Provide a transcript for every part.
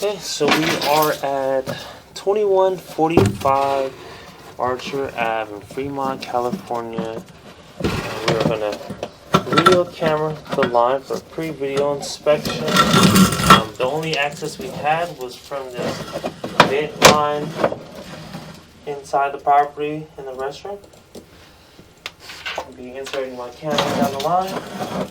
Okay, so we are at 2145 Archer Ave in Fremont, California. And we're going to video camera the line for pre-video inspection. The only access we had was from this vent line inside the property in the restroom. I'll be inserting my camera down the line.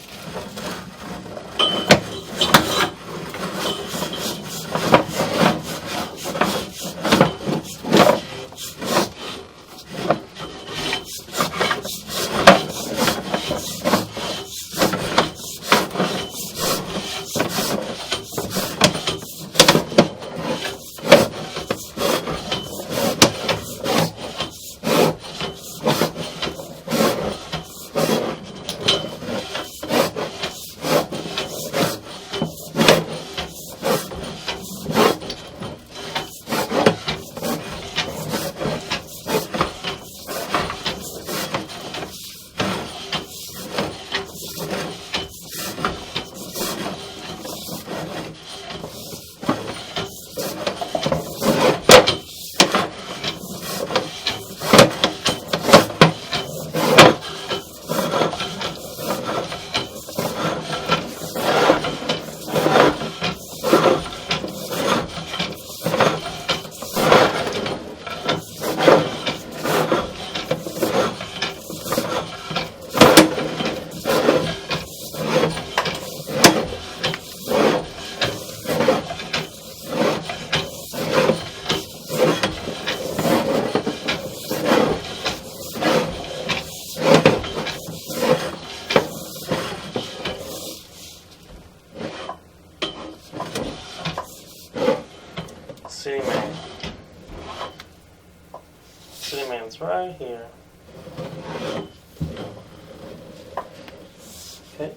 City Man's right here. Okay.